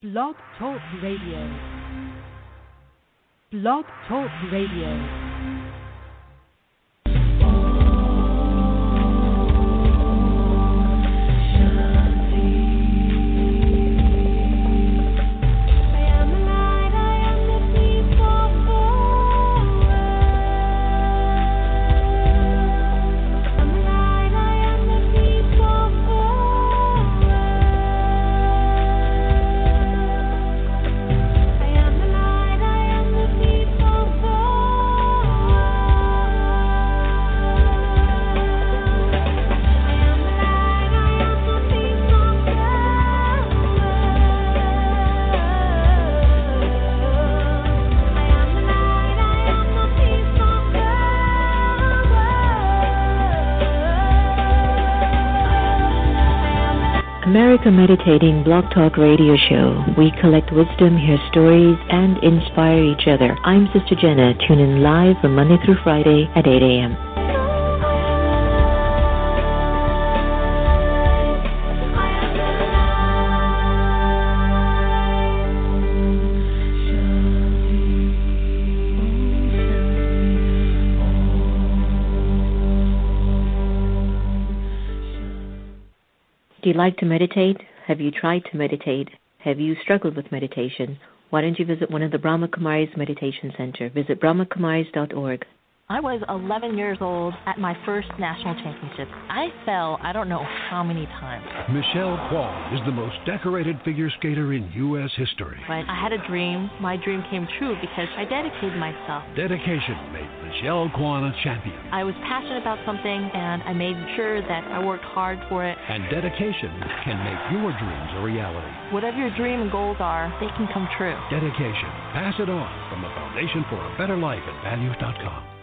Blog Talk Radio. Blog Talk Radio. America Meditating Blog Talk Radio Show. We collect wisdom, hear stories, and inspire each other. I'm Sister Jenna. Tune in live from Monday through Friday at 8 a.m. Do you like to meditate? Have you tried to meditate? Have you struggled with meditation? Why don't you visit one of the Brahma Kumaris Meditation Center? Visit brahmakumaris.org. I was 11 years old at my first national championship. I fell I don't know how many times. Michelle Kwong is the most decorated figure skater in U.S. history. But I had a dream. My dream came true because I dedicated myself. Dedication made Michelle Kwong a champion. I was passionate about something, and I made sure that I worked hard for it. And dedication can make your dreams a reality. Whatever your dream and goals are, they can come true. Dedication. Pass it on from the Foundation for a Better Life at values.com.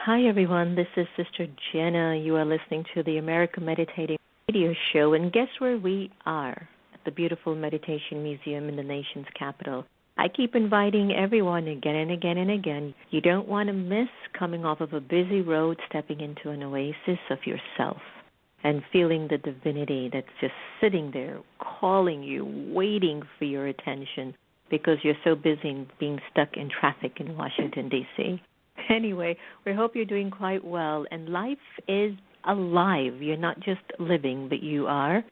Hi, everyone. This is Sister Jenna. You are listening to the America Meditating Radio Show. And guess where we are? At the beautiful Meditation Museum in the nation's capital. I keep inviting everyone again and again and again. You don't want to miss coming off of a busy road, stepping into an oasis of yourself and feeling the divinity that's just sitting there, calling you, waiting for your attention because you're so busy being stuck in traffic in Washington, D.C. Anyway, we hope you're doing quite well. And life is alive. You're not just living, but you are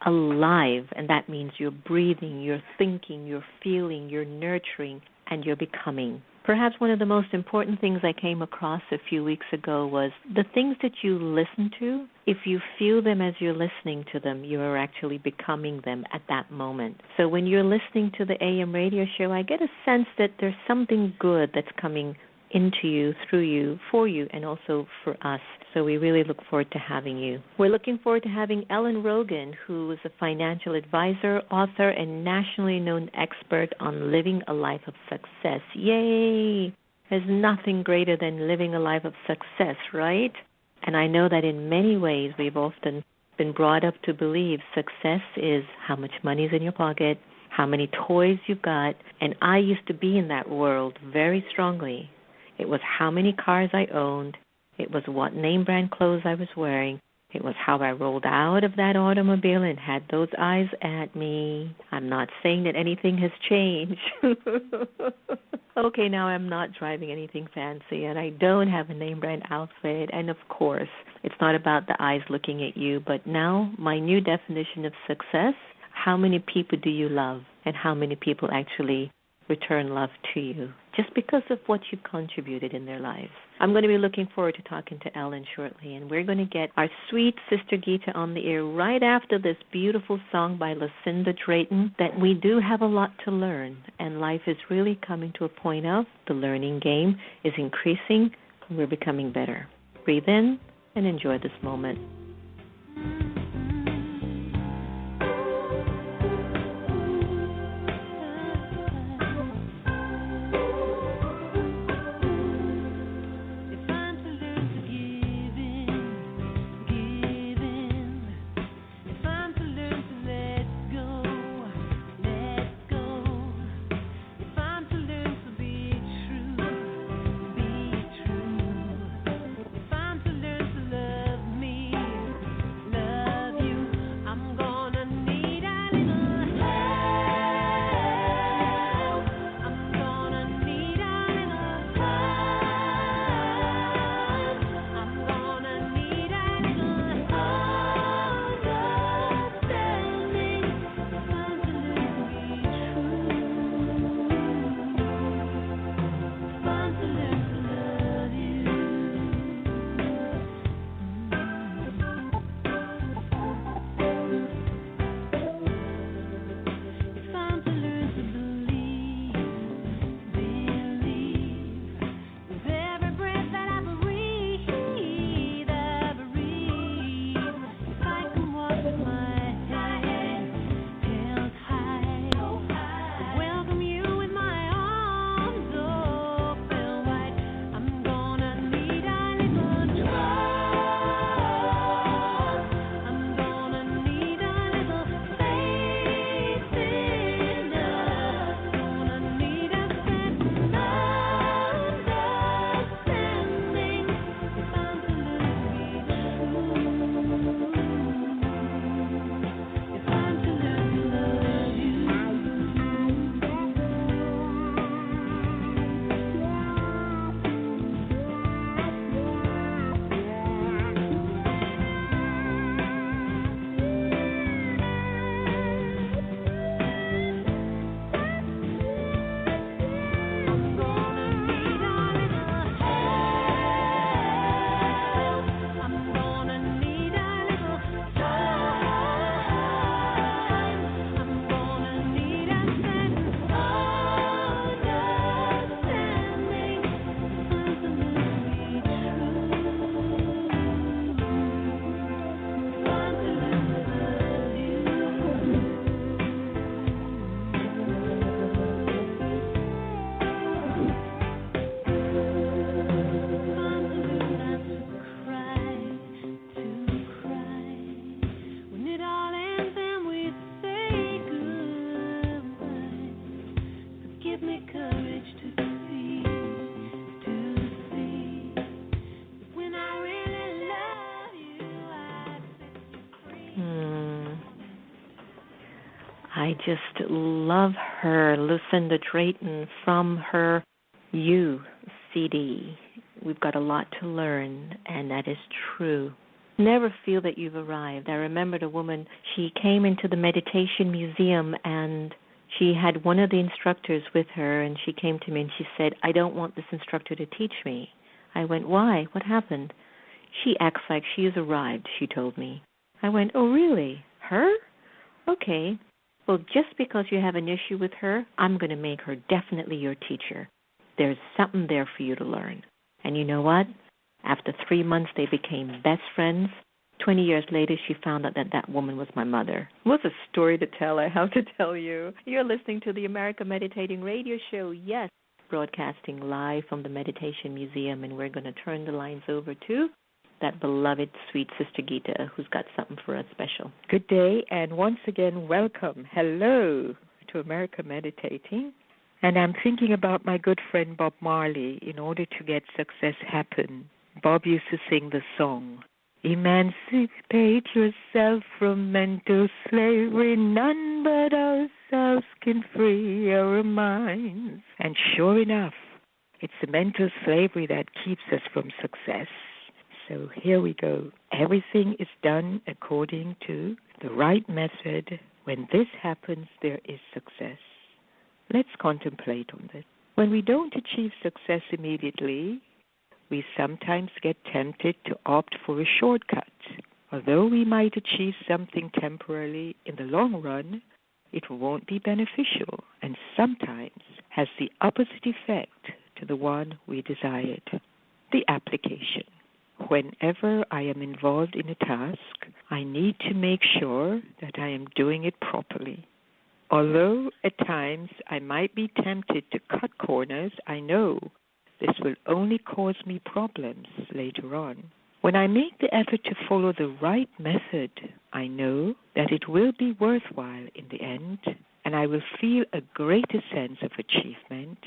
alive. And that means you're breathing, you're thinking, you're feeling, you're nurturing, and you're becoming. Perhaps one of the most important things I came across a few weeks ago was the things that you listen to. If you feel them as you're listening to them, you are actually becoming them at that moment. So when you're listening to the AM radio show, I get a sense that there's something good that's coming into you, through you, for you, and also for us. So we really look forward to having you. We're looking forward to having ellen-rogin, who is a financial advisor, author, and nationally known expert on living a life of success. Yay! There's nothing greater than living a life of success, right? And I know that in many ways we've often been brought up to believe success is how much money is in your pocket, how many toys you've got, and I used to be in that world very strongly. It was how many cars I owned. It was what name brand clothes I was wearing. It was how I rolled out of that automobile and had those eyes at me. I'm not saying that anything has changed. Okay, now I'm not driving anything fancy, and I don't have a name brand outfit. And, of course, it's not about the eyes looking at you. But now my new definition of success, how many people do you love and how many people actually return love to you just because of what you contributed in their lives. I'm going to be looking forward to talking to Ellen shortly, and we're going to get our sweet Sister Gita on the air right after this beautiful song by Lucinda Drayton that we do have a lot to learn, and life is really coming to a point of the learning game is increasing, and we're becoming better. Breathe in and enjoy this moment. Me I just love her, Lucinda Drayton, from her You CD. We've got a lot to learn, and that is true. Never feel that you've arrived. I remembered a woman, she came into the meditation museum, and she had one of the instructors with her, and she came to me and she said, I don't want this instructor to teach me. I went, why? What happened? She acts like she has arrived, she told me. I went, oh, really? Her? Okay. Well, just because you have an issue with her, I'm going to make her definitely your teacher. There's something there for you to learn. And you know what? After 3 months, they became best friends. 20 years later, she found out that that woman was my mother. What a story to tell, I have to tell you. You're listening to the America Meditating Radio Show, yes, broadcasting live from the Meditation Museum, and we're going to turn the lines over to that beloved, sweet Sister Gita, who's got something for us special. Good day, and once again, welcome. Hello to America Meditating. And I'm thinking about my good friend Bob Marley. In order to get success happen, Bob used to sing the song, emancipate yourself from mental slavery, none but ourselves can free our minds. And sure enough, it's the mental slavery that keeps us from success. So here we go. Everything is done according to the right method. When this happens, there is success. Let's contemplate on this. When we don't achieve success immediately, we sometimes get tempted to opt for a shortcut. Although we might achieve something temporarily, in the long run, it won't be beneficial and sometimes has the opposite effect to the one we desired. The application. Whenever I am involved in a task, I need to make sure that I am doing it properly. Although at times I might be tempted to cut corners, I know this will only cause me problems later on. When I make the effort to follow the right method, I know that it will be worthwhile in the end, and I will feel a greater sense of achievement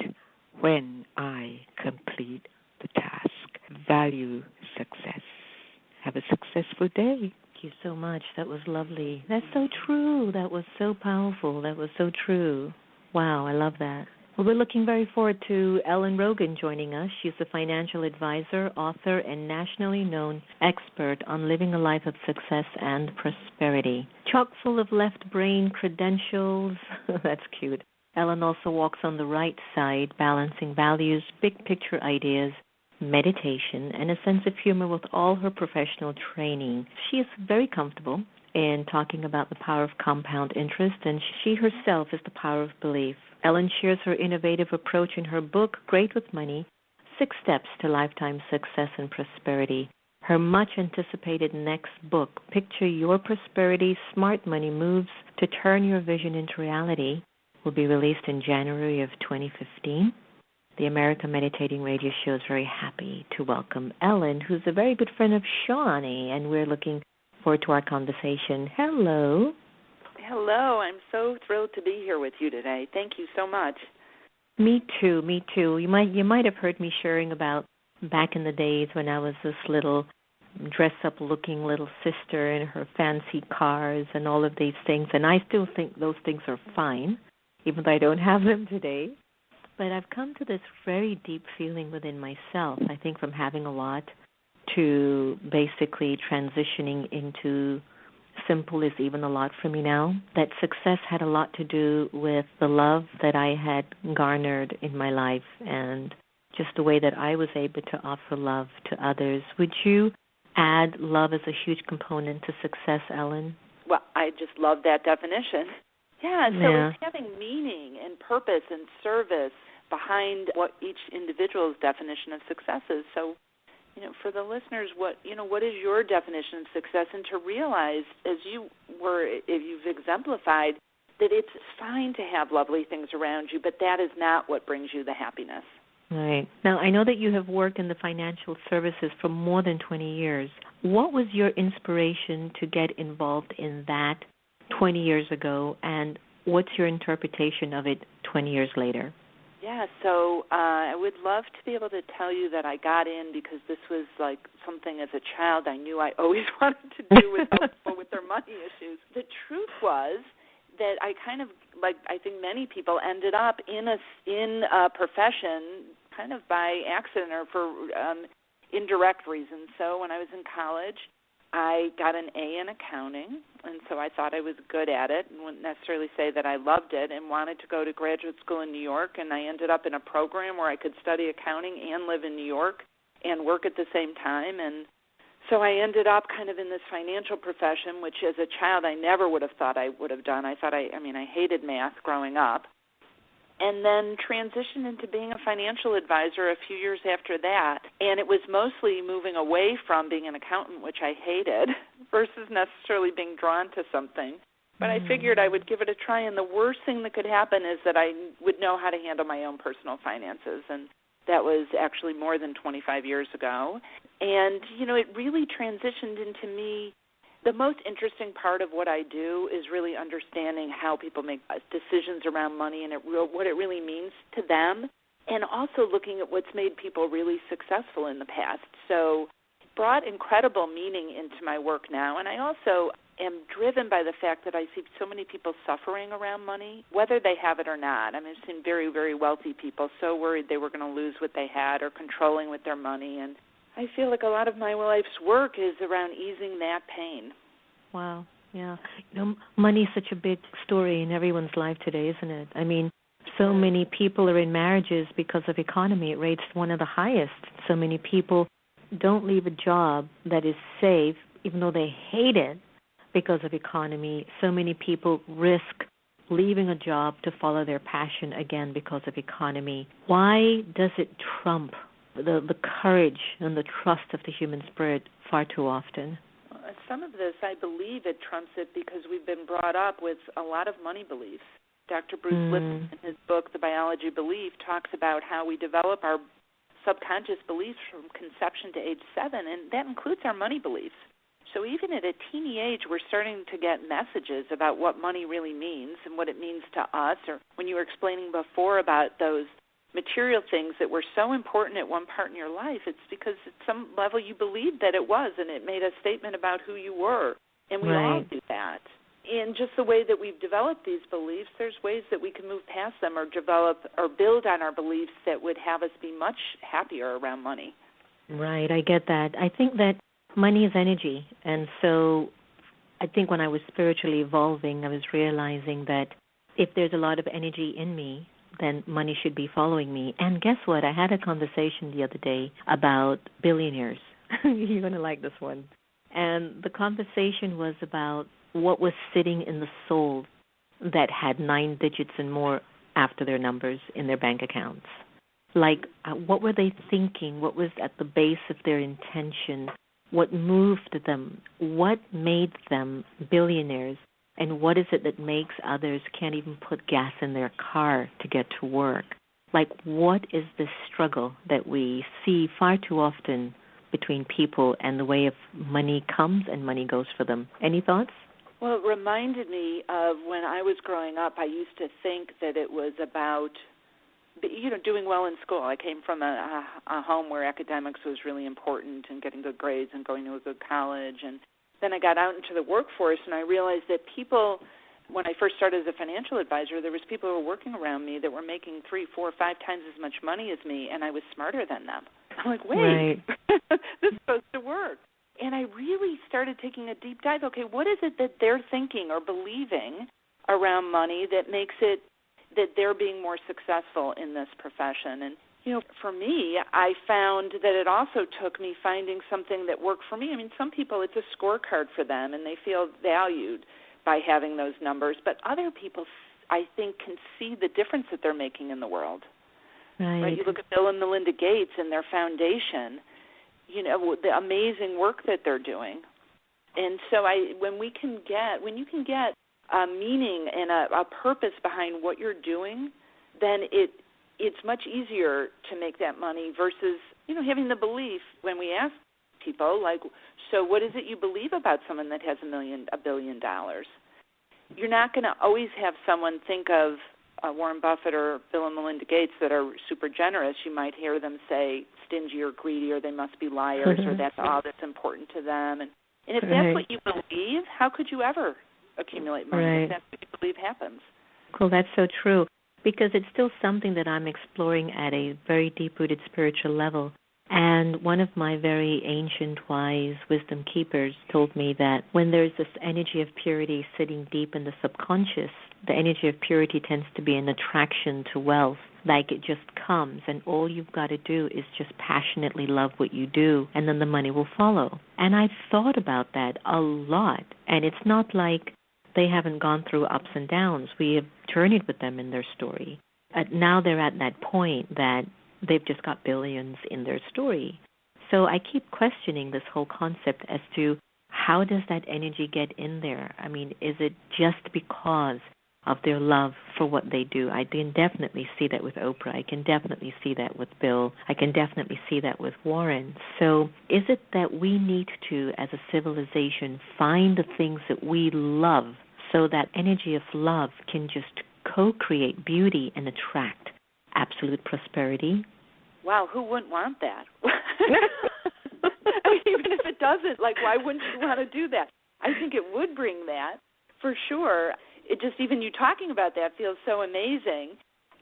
when I complete the task. Value success. Have a successful day. Thank you so much. That was lovely. That's so true. That was so powerful. That was so true. Wow, I love that. Well, we're looking very forward to ellen-rogin joining us. She's a financial advisor, author, and nationally known expert on living a life of success and prosperity. Chock full of left brain credentials. That's cute. Ellen also walks on the right side, balancing values, big picture ideas, meditation, and a sense of humor with all her professional training. She is very comfortable in talking about the power of compound interest, and she herself is the power of belief. Ellen shares her innovative approach in her book, Great with Money, 6 Steps to Lifetime Success and Prosperity. Her much-anticipated next book, Picture Your Prosperity, Smart Money Moves to Turn Your Vision into Reality, will be released in January of 2015. The America Meditating Radio Show is very happy to welcome Ellen, who's a very good friend of Shawnee, and we're looking forward to our conversation. Hello. Hello. I'm so thrilled to be here with you today. Thank you so much. Me too. You might have heard me sharing about back in the days when I was this little dress-up looking little sister in her fancy cars and all of these things, and I still think those things are fine, even though I don't have them today. But I've come to this very deep feeling within myself, I think from having a lot to basically transitioning into simple is even a lot for me now, that success had a lot to do with the love that I had garnered in my life and just the way that I was able to offer love to others. Would you add love as a huge component to success, Ellen? Well, I just love that definition. Yeah, so it's having meaning and purpose and service behind what each individual's definition of success is. So, for the listeners, what is your definition of success? And to realize, as you've exemplified, that it's fine to have lovely things around you, but that is not what brings you the happiness. Right. Now, I know that you have worked in the financial services for more than 20 years. What was your inspiration to get involved in that 20 years ago, and what's your interpretation of it 20 years later? Yeah, so I would love to be able to tell you that I got in because this was like something as a child I knew I always wanted to do with people with their money issues. The truth was that I kind of, like I think many people, ended up in a profession kind of by accident or for indirect reasons. So when I was in college, I got an A in accounting, and so I thought I was good at it and wouldn't necessarily say that I loved it, and wanted to go to graduate school in New York, and I ended up in a program where I could study accounting and live in New York and work at the same time. And so I ended up kind of in this financial profession, which as a child I never would have thought I would have done. I hated math growing up. And then transitioned into being a financial advisor a few years after that. And it was mostly moving away from being an accountant, which I hated, versus necessarily being drawn to something. But I figured I would give it a try, and the worst thing that could happen is that I would know how to handle my own personal finances. And that was actually more than 25 years ago. And, it really transitioned into me. The most interesting part of what I do is really understanding how people make decisions around money and what it really means to them, and also looking at what's made people really successful in the past. So brought incredible meaning into my work now, and I also am driven by the fact that I see so many people suffering around money, whether they have it or not. I've seen very, very wealthy people so worried they were going to lose what they had or controlling with their money, and I feel like a lot of my life's work is around easing that pain. Wow, yeah. Money is such a big story in everyone's life today, isn't it? So many people are in marriages because of economy. It rates one of the highest. So many people don't leave a job that is safe, even though they hate it, because of economy. So many people risk leaving a job to follow their passion, again, because of economy. Why does it trump the courage and the trust of the human spirit far too often? Some of this, I believe it trumps it because we've been brought up with a lot of money beliefs. Dr. Bruce Lipton, in his book, The Biology of Belief, talks about how we develop our subconscious beliefs from conception to age 7, and that includes our money beliefs. So even at a teeny age, we're starting to get messages about what money really means and what it means to us. Or when you were explaining before about those material things that were so important at one part in your life, it's because at some level you believed that it was, and it made a statement about who you were. And we all do that. In just the way that we've developed these beliefs, there's ways that we can move past them or develop or build on our beliefs that would have us be much happier around money. Right, I get that. I think that money is energy. And so I think when I was spiritually evolving, I was realizing that if there's a lot of energy in me, then money should be following me. And guess what? I had a conversation the other day about billionaires. You're going to like this one. And the conversation was about what was sitting in the soul that had 9 digits and more after their numbers in their bank accounts. Like, what were they thinking? What was at the base of their intention? What moved them? What made them billionaires? And what is it that makes others can't even put gas in their car to get to work? Like, what is the struggle that we see far too often between people and the way of money comes and money goes for them? Any thoughts? Well, it reminded me of when I was growing up, I used to think that it was about, doing well in school. I came from a home where academics was really important and getting good grades and going to a good college. And then I got out into the workforce, and I realized that people, when I first started as a financial advisor, there was people who were working around me that were making 3, 4, 5 times as much money as me, and I was smarter than them. I'm like, wait, this is supposed to work. And I really started taking a deep dive. Okay, what is it that they're thinking or believing around money that makes it that they're being more successful in this profession? And, for me, I found that it also took me finding something that worked for me. Some people, it's a scorecard for them, and they feel valued by having those numbers. But other people, I think, can see the difference that they're making in the world. Right? You look at Bill and Melinda Gates and their foundation, the amazing work that they're doing. And so when you can get a meaning and a purpose behind what you're doing, then it's much easier to make that money versus, having the belief when we ask people, like, so what is it you believe about someone that has $1 billion? You're not going to always have someone think of Warren Buffett or Bill and Melinda Gates that are super generous. You might hear them say stingy or greedy, or they must be liars, or that's all that's important to them. And if that's what you believe, how could you ever accumulate money. Right. If that's what you believe happens. Cool, that's so true, because it's still something that I'm exploring at a very deep-rooted spiritual level. And one of my very ancient, wise wisdom keepers told me that when there's this energy of purity sitting deep in the subconscious, the energy of purity tends to be an attraction to wealth. Like it just comes, and all you've got to do is just passionately love what you do, and then the money will follow. And I've thought about that a lot, and it's not like they haven't gone through ups and downs. We have journeyed with them in their story. Now they're at that point that they've just got billions in their story. So I keep questioning this whole concept as to how does that energy get in there? I mean, is it just because of their love for what they do? I can definitely see that with Oprah. I can definitely see that with Bill. I can definitely see that with Warren. So is it that we need to, as a civilization, find the things that we love so that energy of love can just co-create beauty and attract absolute prosperity? Wow, who wouldn't want that? I mean, even if it doesn't, like, why wouldn't you want to do that? I think it would bring that, for sure. It just, even you talking about that feels so amazing.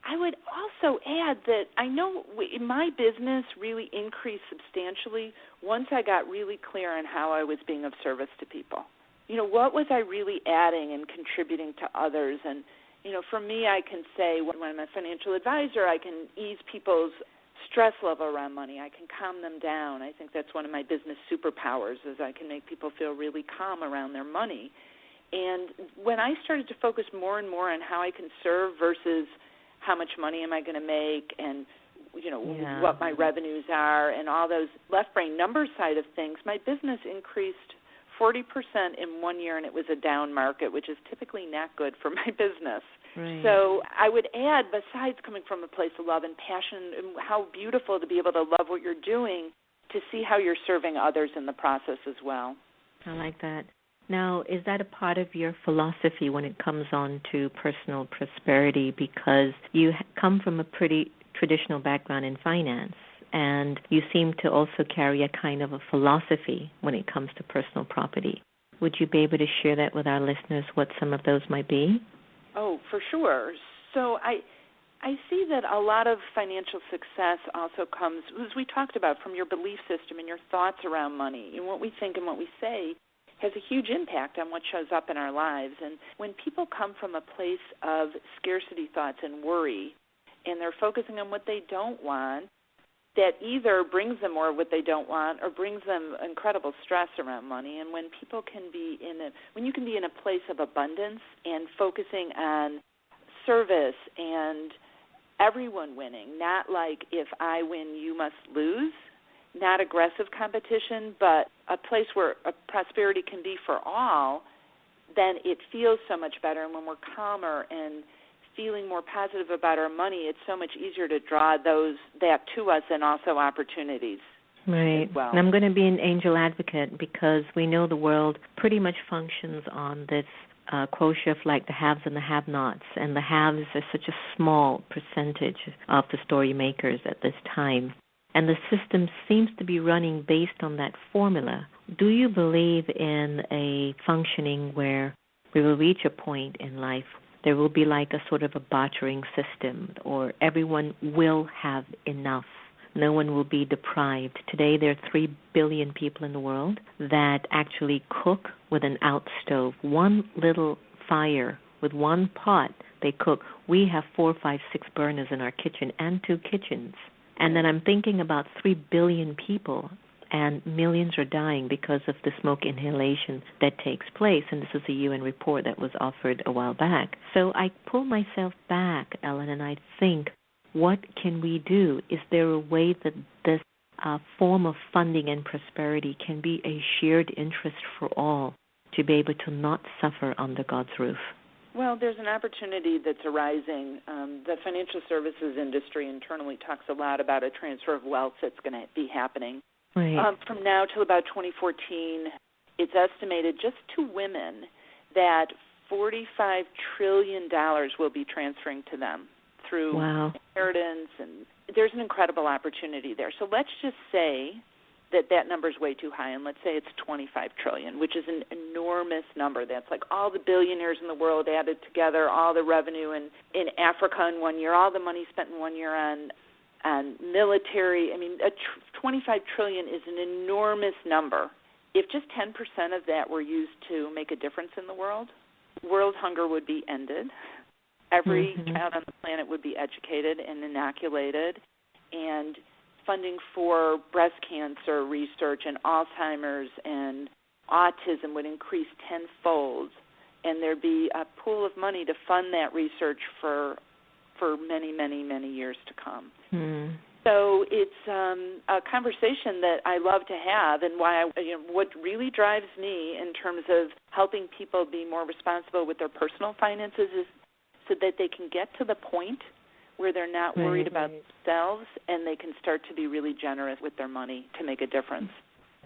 I would also add that I know my business really increased substantially once I got really clear on how I was being of service to people. You know, what was I really adding and contributing to others? And, you know, for me, I can say when I'm a financial advisor, I can ease people's stress level around money. I can calm them down. I think that's one of my business superpowers is I can make people feel really calm around their money. And when I started to focus more and more on how I can serve versus how much money am I going to make and, you know, what my revenues are and all those left brain number side of things, my business increased 40% in 1 year, and it was a down market, which is typically not good for my business. Right. So I would add, besides coming from a place of love and passion, and how beautiful to be able to love what you're doing, to see how you're serving others in the process as well. I like that. Now, is that a part of your philosophy when it comes on to personal prosperity? Because you come from a pretty traditional background in finance, and you seem to also carry a kind of a philosophy when it comes to personal property. Would you be able to share that with our listeners, what some of those might be? Oh, for sure. So I see that a lot of financial success also comes, as we talked about, from your belief system and your thoughts around money. And what we think and what we say has a huge impact on what shows up in our lives. And when people come from a place of scarcity thoughts and worry, and they're focusing on what they don't want, that either brings them more of what they don't want or brings them incredible stress around money. And when people can be when you can be in a place of abundance and focusing on service and everyone winning, not like if I win, you must lose, not aggressive competition, but a place where prosperity can be for all, then it feels so much better. And when we're calmer and feeling more positive about our money, it's so much easier to draw that to us and also opportunities. Right. As well. And I'm going to be an angel advocate because we know the world pretty much functions on this quotient of like the haves and the have-nots, and the haves are such a small percentage of the story makers at this time. And the system seems to be running based on that formula. Do you believe in a functioning where we will reach a point in life there will be like a sort of a bartering system, or everyone will have enough? No one will be deprived. Today there are 3 billion people in the world that actually cook with an out stove. One little fire with one pot they cook. We have 4, 5, 6 burners in our kitchen and 2 kitchens. And then I'm thinking about 3 billion people, and millions are dying because of the smoke inhalation that takes place. And this is a UN report that was offered a while back. So I pull myself back, Ellen, and I think, what can we do? Is there a way that this form of funding and prosperity can be a shared interest for all to be able to not suffer under God's roof? Well, there's an opportunity that's arising. The financial services industry internally talks a lot about a transfer of wealth that's going to be happening. Right. From now till about 2014, it's estimated just to women that $45 trillion will be transferring to them through inheritance, and there's an incredible opportunity there. So let's just say that number is way too high, and let's say it's $25 trillion, which is an enormous number. That's like all the billionaires in the world added together, all the revenue in Africa in 1 year, all the money spent in 1 year on military. I mean, $25 trillion is an enormous number. If just 10% of that were used to make a difference in the world hunger would be ended. Every child on the planet would be educated and inoculated, and funding for breast cancer research and Alzheimer's and autism would increase tenfold, and there'd be a pool of money to fund that research for many, many, many years to come. So it's a conversation that I love to have, and why what really drives me in terms of helping people be more responsible with their personal finances is so that they can get to the point where they're not worried about themselves, and they can start to be really generous with their money to make a difference.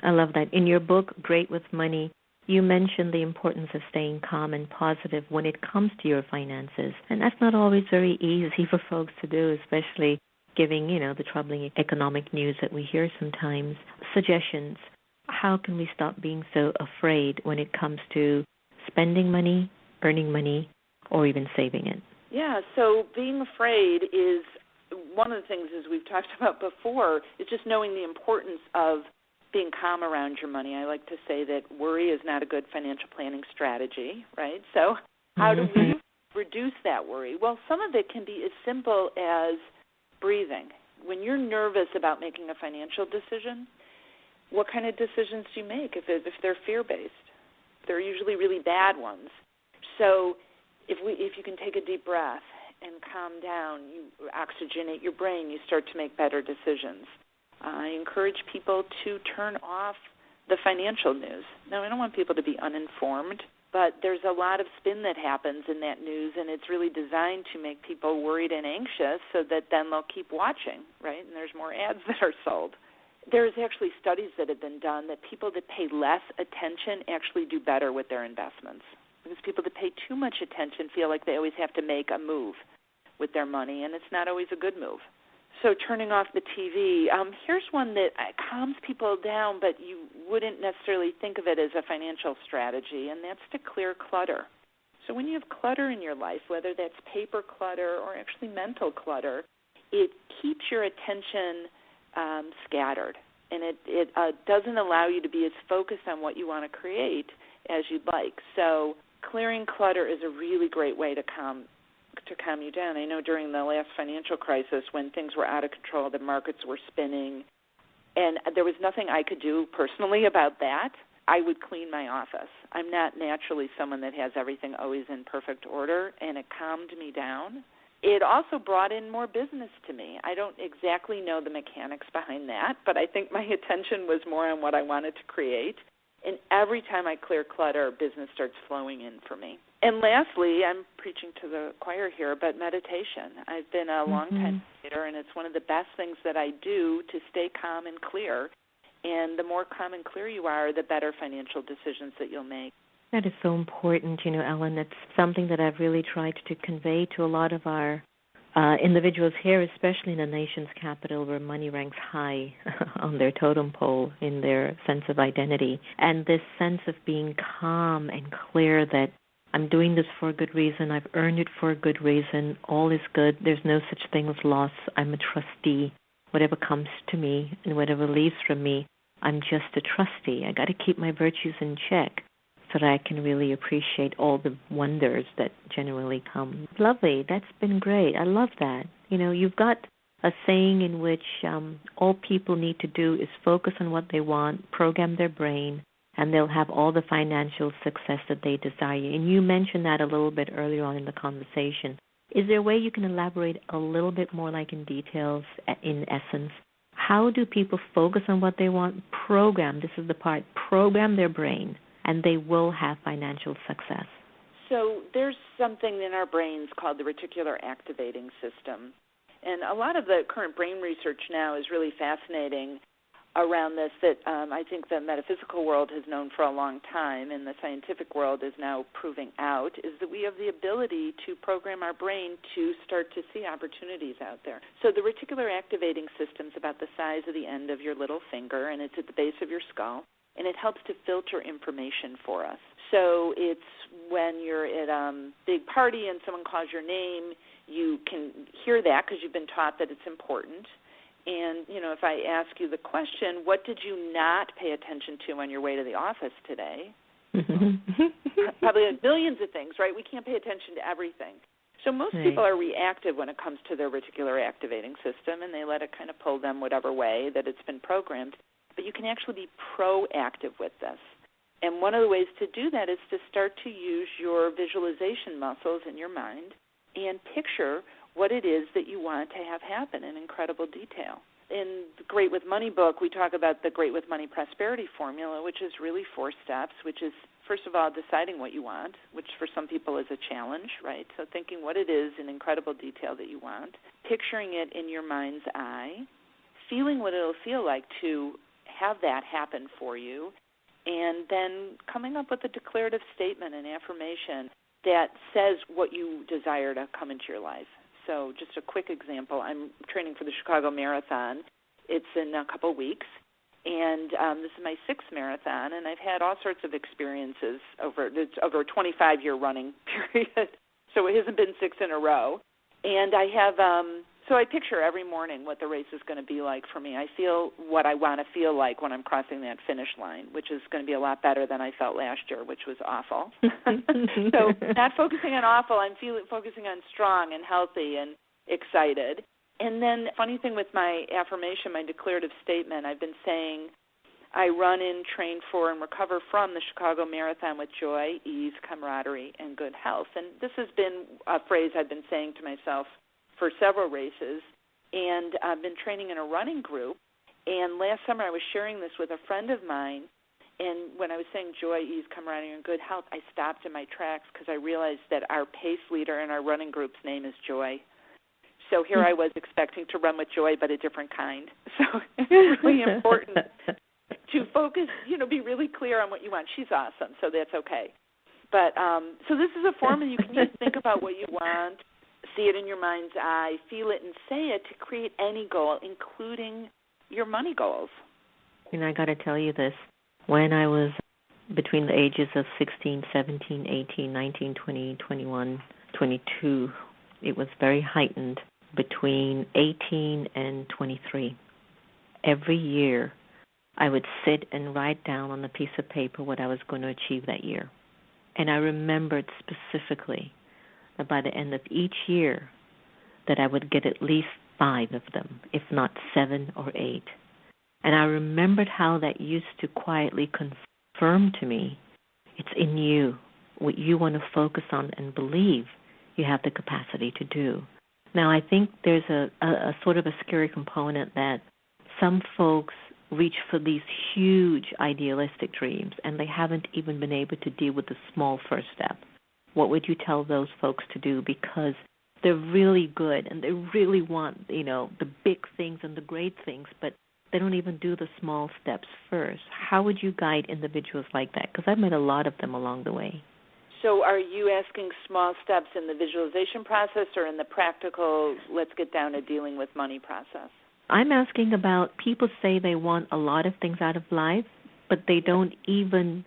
I love that. In your book, Great with Money, you mentioned the importance of staying calm and positive when it comes to your finances. And that's not always very easy for folks to do, especially giving, the troubling economic news that we hear sometimes. Suggestions. How can we stop being so afraid when it comes to spending money, earning money, or even saving it? Yeah, so being afraid is one of the things, as we've talked about before, is just knowing the importance of being calm around your money. I like to say that worry is not a good financial planning strategy, right? So how do we reduce that worry? Well, some of it can be as simple as breathing. When you're nervous about making a financial decision, what kind of decisions do you make if they're fear-based? They're usually really bad ones. So if you can take a deep breath and calm down, you oxygenate your brain, you start to make better decisions. I encourage people to turn off the financial news. Now, I don't want people to be uninformed, but there's a lot of spin that happens in that news, and it's really designed to make people worried and anxious so that then they'll keep watching, right? And there's more ads that are sold. There's actually studies that have been done that people that pay less attention actually do better with their investments, because people that pay too much attention feel like they always have to make a move with their money, and it's not always a good move. So turning off the TV, here's one that calms people down, but you wouldn't necessarily think of it as a financial strategy, and that's to clear clutter. So when you have clutter in your life, whether that's paper clutter or actually mental clutter, it keeps your attention scattered, and it doesn't allow you to be as focused on what you want to create as you'd like. So clearing clutter is a really great way to calm you down. I know during the last financial crisis when things were out of control, the markets were spinning, and there was nothing I could do personally about that. I would clean my office. I'm not naturally someone that has everything always in perfect order, and it calmed me down. It also brought in more business to me. I don't exactly know the mechanics behind that, but I think my attention was more on what I wanted to create. And every time I clear clutter, business starts flowing in for me. And lastly, I'm preaching to the choir here, but meditation. I've been a long-time meditator, and it's one of the best things that I do to stay calm and clear. And the more calm and clear you are, the better financial decisions that you'll make. That is so important, Ellen. It's something that I've really tried to convey to a lot of our individuals here, especially in the nation's capital, where money ranks high on their totem pole in their sense of identity. And this sense of being calm and clear that I'm doing this for a good reason, I've earned it for a good reason, all is good, there's no such thing as loss, I'm a trustee. Whatever comes to me and whatever leaves from me, I'm just a trustee. I got to keep my virtues in check so that I can really appreciate all the wonders that generally come. Lovely. That's been great. I love that. You've got a saying in which all people need to do is focus on what they want, program their brain, and they'll have all the financial success that they desire. And you mentioned that a little bit earlier on in the conversation. Is there a way you can elaborate a little bit more, like in details, in essence? How do people focus on what they want? Program, this is the part, program their brain, and they will have financial success. So there's something in our brains called the reticular activating system. And a lot of the current brain research now is really fascinating around this that I think the metaphysical world has known for a long time and the scientific world is now proving out, is that we have the ability to program our brain to start to see opportunities out there. So the reticular activating system is about the size of the end of your little finger, and it's at the base of your skull, and it helps to filter information for us. So it's when you're at a big party and someone calls your name, you can hear that because you've been taught that it's important. And, if I ask you the question, what did you not pay attention to on your way to the office today? Probably millions of things, right? We can't pay attention to everything. So most people are reactive when it comes to their reticular activating system, and they let it kind of pull them whatever way that it's been programmed. But you can actually be proactive with this. And one of the ways to do that is to start to use your visualization muscles in your mind and picture what it is that you want to have happen in incredible detail. In the Great with Money book, we talk about the Great with Money prosperity formula, which is really 4 steps, which is, first of all, deciding what you want, which for some people is a challenge, right? So thinking what it is in incredible detail that you want, picturing it in your mind's eye, feeling what it'll feel like to have that happen for you, and then coming up with a declarative statement, an affirmation that says what you desire to come into your life. So just a quick example, I'm training for the Chicago Marathon. It's in a couple of weeks, and this is my 6th marathon, and I've had all sorts of experiences over a 25-year running period, so it hasn't been 6 in a row. And I have, so I picture every morning what the race is going to be like for me. I feel what I want to feel like when I'm crossing that finish line, which is going to be a lot better than I felt last year, which was awful. So not focusing on awful, I'm focusing on strong and healthy and excited. And then funny thing with my affirmation, my declarative statement, I've been saying I run in, train for, and recover from the Chicago Marathon with joy, ease, camaraderie, and good health. And this has been a phrase I've been saying to myself for several races, and I've been training in a running group. And last summer I was sharing this with a friend of mine, and when I was saying joy, ease, camaraderie, and good health, I stopped in my tracks because I realized that our pace leader in our running group's name is Joy. So here I was expecting to run with joy, but a different kind. So it's really important to focus, be really clear on what you want. She's awesome, so that's okay. But so this is a formula you can use. Think about what you want, see it in your mind's eye, feel it, and say it to create any goal, including your money goals. I got to tell you this. When I was between the ages of 16, 17, 18, 19, 20, 21, 22, it was very heightened between 18 and 23. Every year, I would sit and write down on a piece of paper what I was going to achieve that year. And I remembered specifically that by the end of each year that I would get at least 5 of them, if not 7 or 8. And I remembered how that used to quietly confirm to me, it's in you, what you want to focus on and believe you have the capacity to do. Now, I think there's a sort of a scary component that some folks reach for these huge idealistic dreams, and they haven't even been able to deal with the small first step. What would you tell those folks to do? Because they're really good, and they really want, the big things and the great things, but they don't even do the small steps first. How would you guide individuals like that? Because I've met a lot of them along the way. So are you asking small steps in the visualization process or in the practical, let's get down to dealing with money process? I'm asking about people say they want a lot of things out of life, but they don't even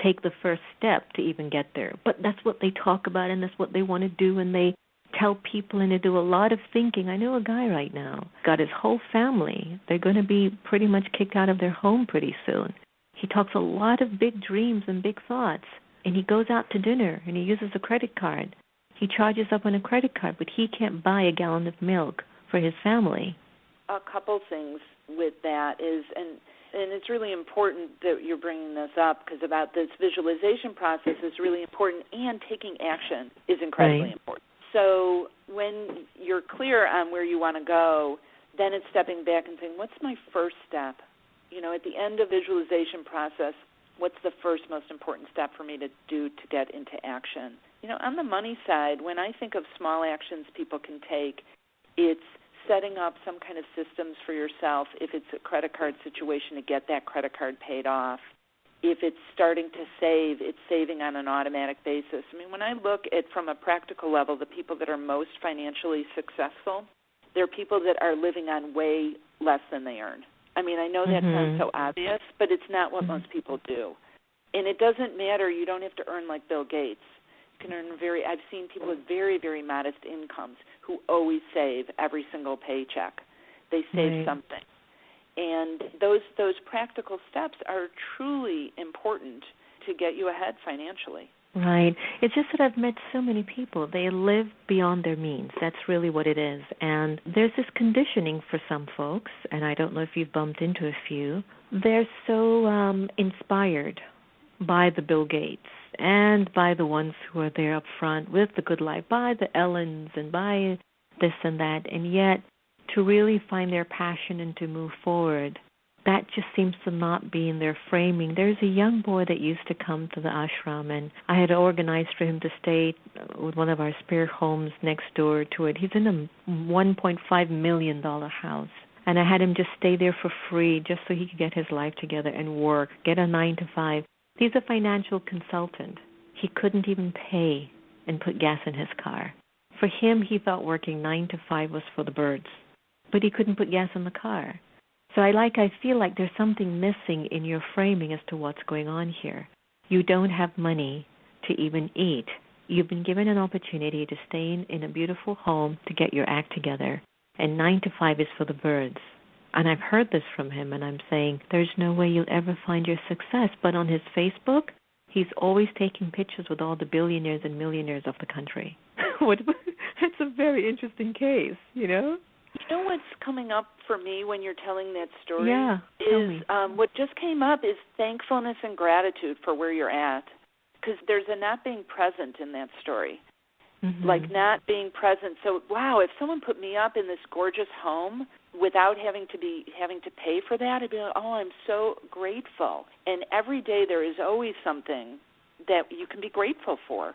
take the first step to even get there. But that's what they talk about, and that's what they want to do, and they tell people, and they do a lot of thinking. I know a guy right now, got his whole family. They're going to be pretty much kicked out of their home pretty soon. He talks a lot of big dreams and big thoughts, and he goes out to dinner, and he uses a credit card. He charges up on a credit card, but he can't buy a gallon of milk for his family. A couple things with that is, and it's really important that you're bringing this up, because about this visualization process is really important, and taking action is incredibly important. So when you're clear on where you want to go, then it's stepping back and saying, what's my first step? At the end of visualization process, what's the first most important step for me to do to get into action? On the money side, when I think of small actions people can take, it's setting up some kind of systems for yourself, if it's a credit card situation, to get that credit card paid off. If it's starting to save, it's saving on an automatic basis. I mean, when I look at, from a practical level, the people that are most financially successful, they're people that are living on way less than they earn. I mean, I know that sounds so obvious, but it's not what most people do. And it doesn't matter. You don't have to earn like Bill Gates. You can earn I've seen people with very, very modest incomes who always save every single paycheck. They save something. And those practical steps are truly important to get you ahead financially. Right. It's just that I've met so many people. They live beyond their means. That's really what it is. And there's this conditioning for some folks, and I don't know if you've bumped into a few. They're so inspired by the Bill Gates and by the ones who are there up front with the good life, by the Ellens and by this and that, and yet to really find their passion and to move forward, that just seems to not be in their framing. There's a young boy that used to come to the ashram, and I had organized for him to stay with one of our spirit homes next door to it. He's in a $1.5 million house, and I had him just stay there for free just so he could get his life together and work, get a 9-to-5. He's a financial consultant. He couldn't even pay and put gas in his car. For him, he thought working 9-to-5 was for the birds, but he couldn't put gas in the car. So I feel like there's something missing in your framing as to what's going on here. You don't have money to even eat. You've been given an opportunity to stay in a beautiful home to get your act together, and 9-to-5 is for the birds. And I've heard this from him, and I'm saying, there's no way you'll ever find your success. But on his Facebook, he's always taking pictures with all the billionaires and millionaires of the country. It's a very interesting case, you know? You know what's coming up for me when you're telling that story? Yeah, tell me. What just came up is thankfulness and gratitude for where you're at. Because there's a not being present in that story. Like not being present. So, wow, if someone put me up in this gorgeous home without having to pay for that, I'd be like, oh, I'm so grateful. And every day there is always something that you can be grateful for.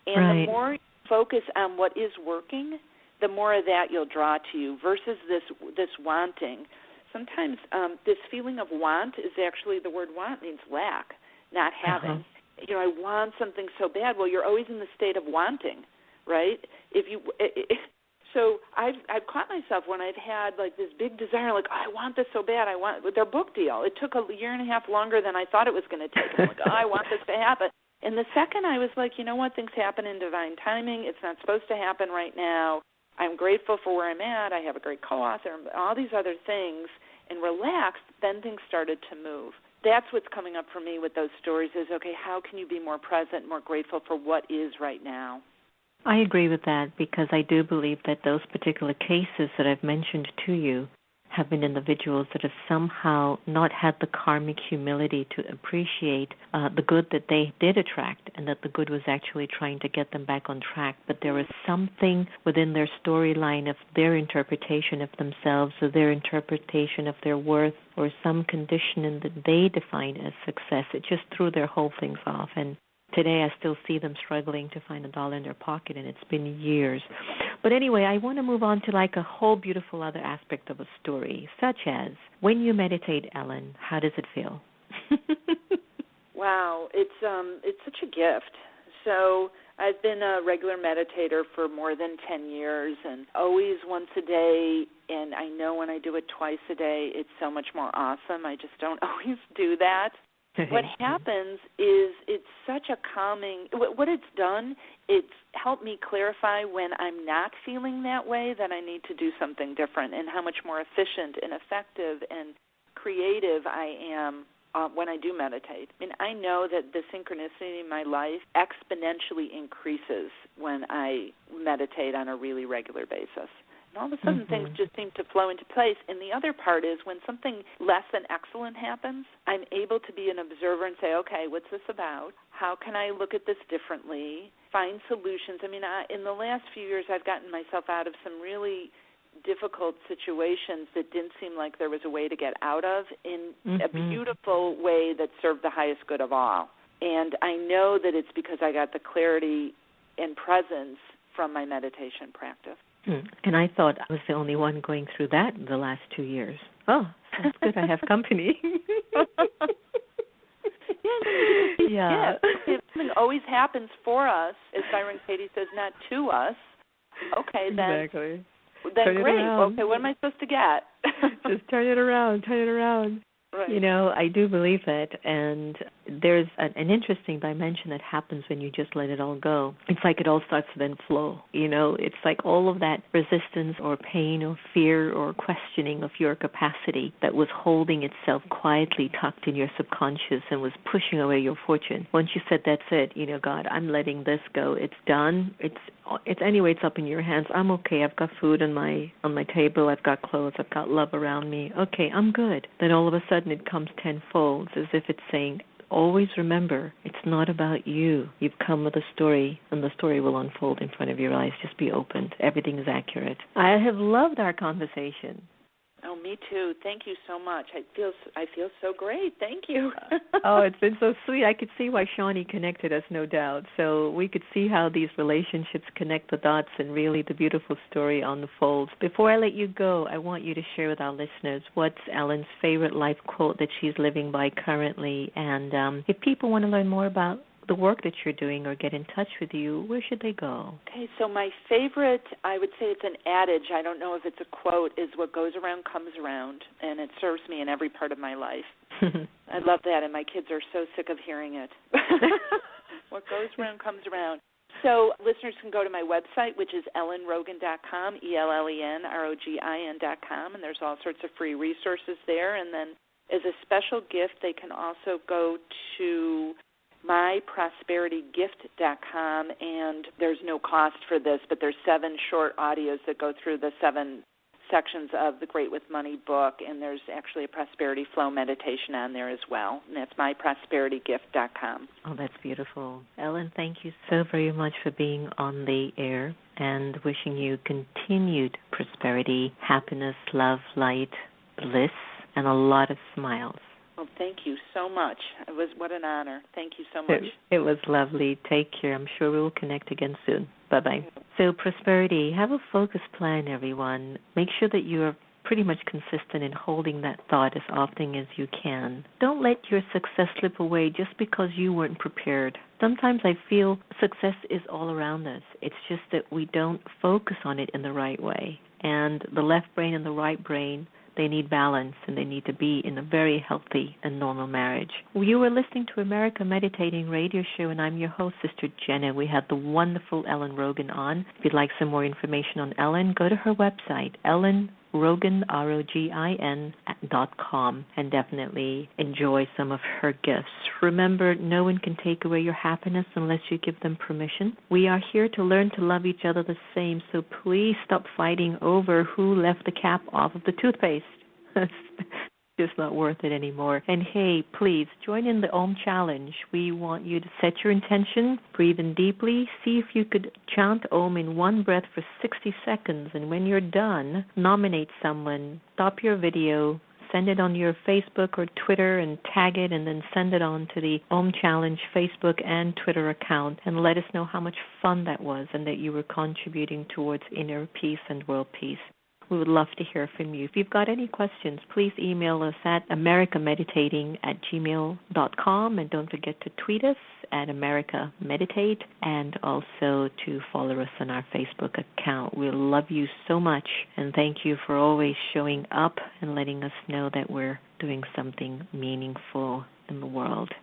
And the more you focus on what is working, the more of that you'll draw to you versus this wanting. Sometimes this feeling of want is actually, the word want means lack, not having. You know, I want something so bad. Well, you're always in the state of wanting, right? So I've caught myself when I've had like this big desire, like, oh, I want this so bad. I want their book deal. It took a year and a half longer than I thought it was going to take. I'm like, oh, I want this to happen. And the second I was like, you know what, things happen in divine timing. It's not supposed to happen right now. I'm grateful for where I'm at. I have a great co-author, all these other things, and relaxed, then things started to move. That's what's coming up for me with those stories is, okay, how can you be more present, more grateful for what is right now? I agree with that because I do believe that those particular cases that I've mentioned to you have been individuals that have somehow not had the karmic humility to appreciate the good that they did attract and that the good was actually trying to get them back on track. But there was something within their storyline of their interpretation of themselves or their interpretation of their worth or some condition that they define as success. It just threw their whole things off. And today I still see them struggling to find $1 in their pocket, and it's been years. But anyway, I want to move on to like a whole beautiful other aspect of a story, such as when you meditate, Ellen, how does it feel? Wow, it's such a gift. So I've been a regular meditator for more than 10 years and always once a day, and I know when I do it twice a day, it's so much more awesome. I just don't always do that. What happens is it's such a calming, what it's done, it's helped me clarify when I'm not feeling that way that I need to do something different and how much more efficient and effective and creative I am when I do meditate. I mean, I know that the synchronicity in my life exponentially increases when I meditate on a really regular basis. And all of a sudden, things just seem to flow into place. And the other part is when something less than excellent happens, I'm able to be an observer and say, okay, what's this about? How can I look at this differently? Find solutions. I mean, in the last few years, I've gotten myself out of some really difficult situations that didn't seem like there was a way to get out of in a beautiful way that served the highest good of all. And I know that it's because I got the clarity and presence from my meditation practice. And I thought I was the only one going through that in the last 2 years. Oh, sounds good. I have company. Yeah. If something always happens for us, as Byron Katie says, not to us, okay, then, exactly. Then turn great. Okay, what am I supposed to get? Just turn it around. Right. You know, I do believe that, and there's an interesting dimension that happens when you just let it all go. It's like it all starts to then flow. You know, it's like all of that resistance or pain or fear or questioning of your capacity that was holding itself quietly tucked in your subconscious and was pushing away your fortune. Once you said, that's it, you know, God, I'm letting this go. It's done. It's anyway, it's up in your hands. I'm okay. I've got food on my table. I've got clothes. I've got love around me. Okay, I'm good. Then all of a sudden it comes tenfold, as if it's saying, always remember, it's not about you. You've come with a story, and the story will unfold in front of your eyes. Just be open. Everything is accurate. I have loved our conversation. Oh, me too. Thank you so much. I feel so great. Thank you. Oh, it's been so sweet. I could see why Shawnee connected us, no doubt. So we could see how these relationships connect the dots and really the beautiful story unfolds. Before I let you go, I want you to share with our listeners what's Ellen's favorite life quote that she's living by currently. And if people want to learn more about the work that you're doing or get in touch with you, where should they go? Okay, so my favorite, I would say it's an adage, I don't know if it's a quote, is what goes around comes around, and it serves me in every part of my life. I love that, and my kids are so sick of hearing it. What goes around comes around. So listeners can go to my website, which is ellen-rogin.com, elln-rogin.com, and there's all sorts of free resources there. And then as a special gift, they can also go to myprosperitygift.com, and there's no cost for this, but there's 7 short audios that go through the 7 sections of the Great with Money book, and there's actually a prosperity flow meditation on there as well, and that's myprosperitygift.com. Oh, that's beautiful. Ellen, thank you so very much for being on the air, and wishing you continued prosperity, happiness, love, light, bliss, and a lot of smiles. Well, thank you so much. What an honor. Thank you so much. It was lovely. Take care. I'm sure we will connect again soon. Bye-bye. So prosperity, have a focused plan, everyone. Make sure that you are pretty much consistent in holding that thought as often as you can. Don't let your success slip away just because you weren't prepared. Sometimes I feel success is all around us. It's just that we don't focus on it in the right way. And the left brain and the right brain, they need balance, and they need to be in a very healthy and normal marriage. You were listening to America Meditating Radio Show, and I'm your host, Sister Jenna. We had the wonderful Ellen Rogin on. If you'd like some more information on Ellen, go to her website, ellen-rogin, ROGIN.com, and definitely enjoy some of her gifts. Remember, no one can take away your happiness unless you give them permission. We are here to learn to love each other the same, so please stop fighting over who left the cap off of the toothpaste. It's just not worth it anymore. And hey, please join in the Om Challenge. We want you to set your intention, breathe in deeply, see if you could chant Om in one breath for 60 seconds, and when you're done, nominate someone, stop your video, send it on your Facebook or Twitter and tag it, and then send it on to the Om Challenge Facebook and Twitter account, and let us know how much fun that was and that you were contributing towards inner peace and world peace. We would love to hear from you. If you've got any questions, please email us at americameditating@gmail.com, and don't forget to tweet us at America Meditate, and also to follow us on our Facebook account. We love you so much, and thank you for always showing up and letting us know that we're doing something meaningful in the world.